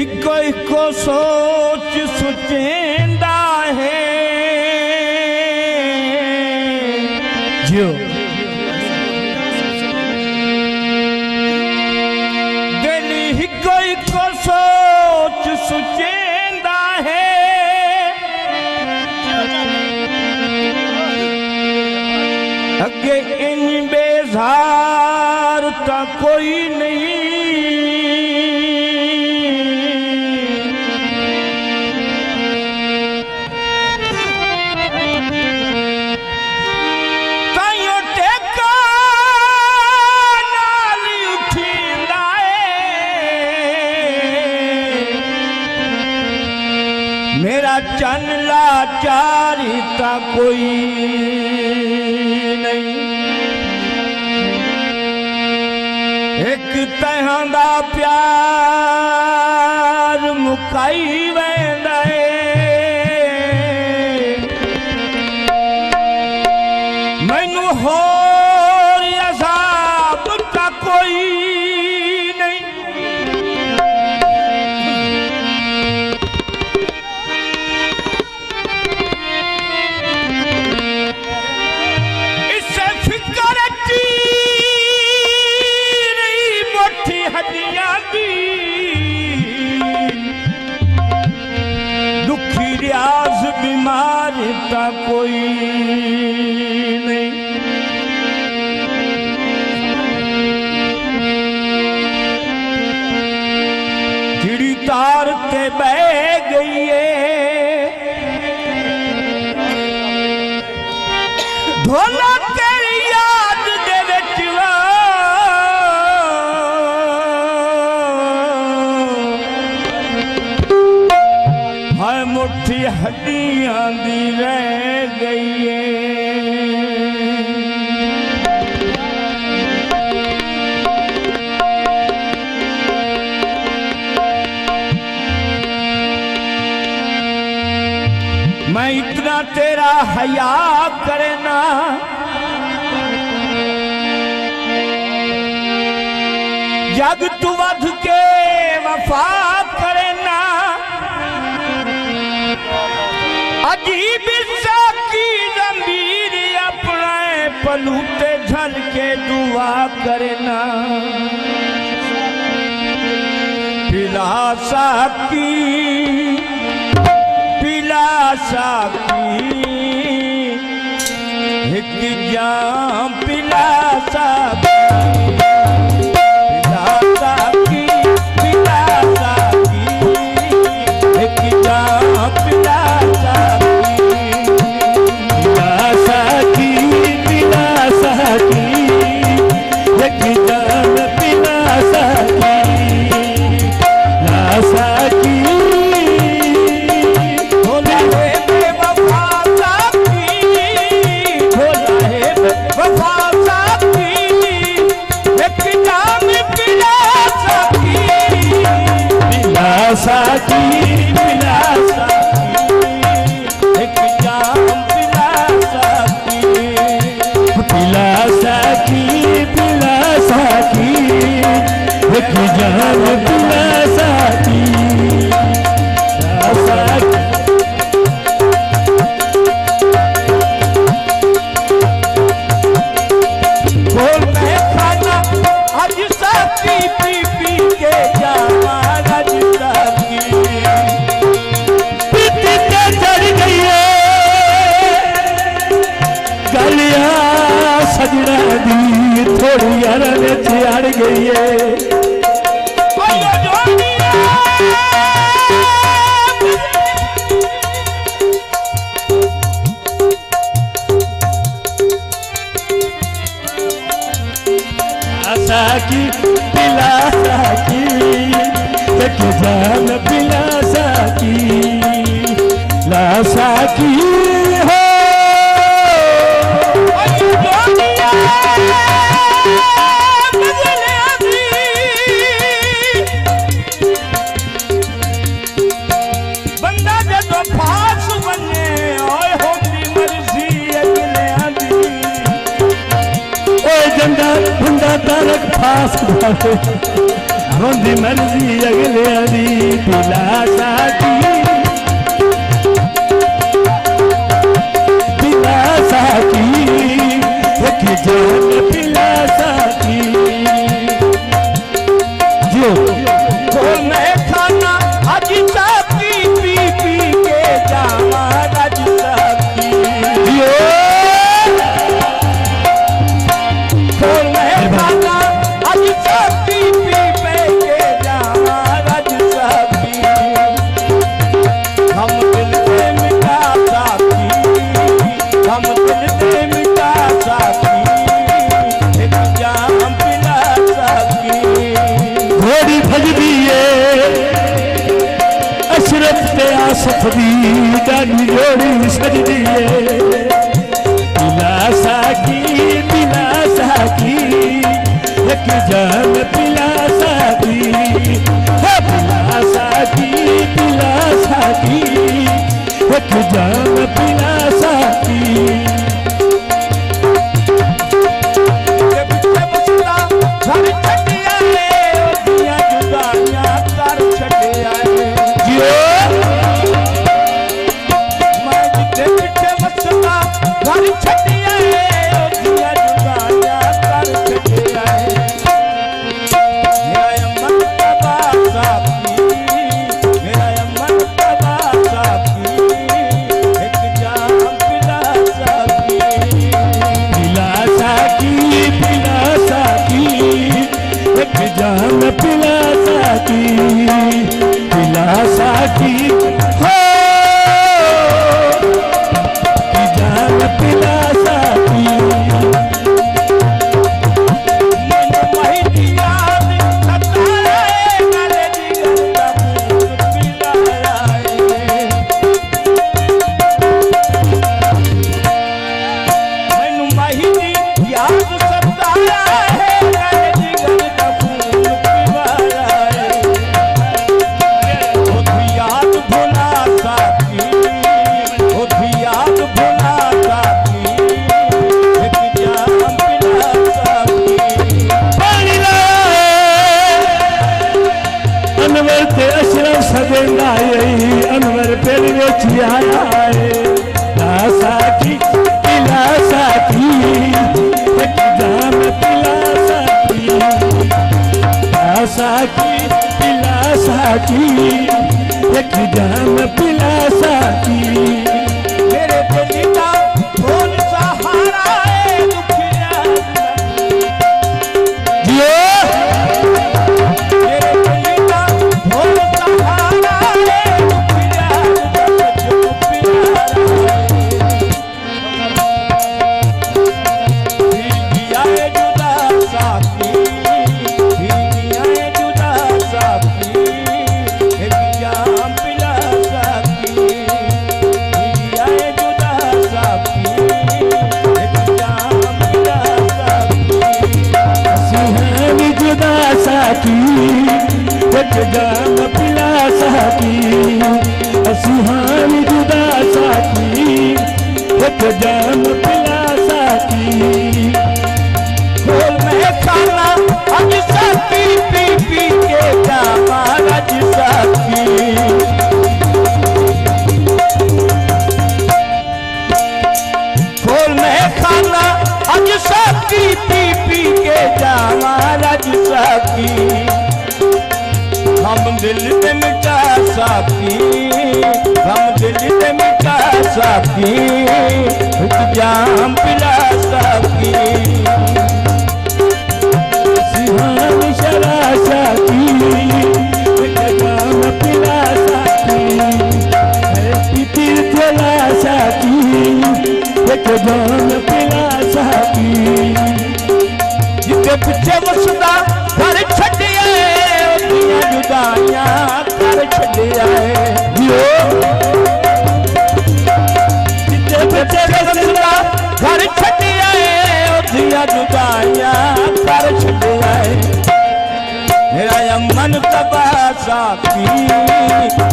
हिको हिको सोच सोचेंदा है जो दिल हिको हिको सोच सोचेंदा है अगे इन बेजार ता कोई नहीं मेरा चन लाचारिता कोई नहीं एक तहां दा प्यार मुकाई वेंदा है मैनू होर अज़ाब ता कोई दुखी रियाज बीमारी ता कोई नहीं चिड़ी तार ते बह गई है ढोला तेरी याद दे विच मुट्ठी हड्डियां दी रह गई है मैं इतना तेरा हया करना जग तू वध के वफा करना अजीब साकी जमीर अपना पलूते झल के दुआ करना पिला साकी एक जाम पिला साकी थोड़ी यार अड़ गई है साकी पिला साकी जान पिला साकी ला साकी हो बंदा जो पास बने ओए होती मर्जी अगले आंदी ओए जंदा बंदा तारक पास होंदी मर्जी अगले दी पिला साकी एक जान पिला साकी जो मैं खाना आज साकी पी पी के जावा राज साकी जो मैं खाना आज साकी पी पी के जावा राज साकी हम दिल से मिटा साकी हम दिल से मिटा साकी एक जाम पिला साकी घोड़ी भजदी है अशरफ ते आसफ दी गाड़ी जोड़ी सजदी है पिला साकी एक जाम पिला साकी पिला साकी एक जाम पिला साकी जाम पिला साकी हो जाम पिला साकी मन महिती याद सताए गले जिगर का फूल पिलाए मन महिती याद सताया अनवर पेड़ वेची आया है साकी पिला साकी एक जाम पिला साकी साकी पिला साकी एक जाम पिला साकी मेरे दिल का कौन सहारा है दुखिया जियो एक जाम पिला साकी सुहानी जुदा साकी एक जाम पिला साकी खोल में खाना आज साकी पी पी के जामा राज साकी खोल में खाना आज साकी पी पी के जामा राज साकी हम दिल में मिटा साकी हम दिल में मिटा साकी एक जाम पिला साकी सिहान शरा साकी एक जाम पिला साकी तीर्थ ला साकी एक जाम पिला साकी जिते पिछे वसदा घर छड़िए जुदाइयां कर छड़िया है जिते बच्चे वसदा घर छड़िया है उधिया जुदाइयां कर छड़िया है मेरा अमन तबा साकी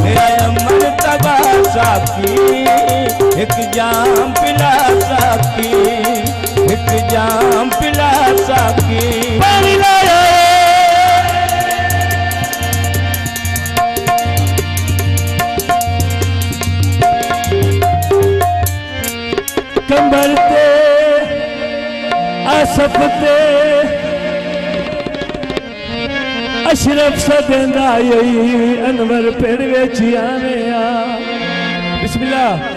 मेरा अमन तबा साकी एक जाम पिला साकी एक जाम पिला साकी सपते अशरफ सदेंदा यही अनवर पेड़ वेच आवे आ बिस्मिल्लाह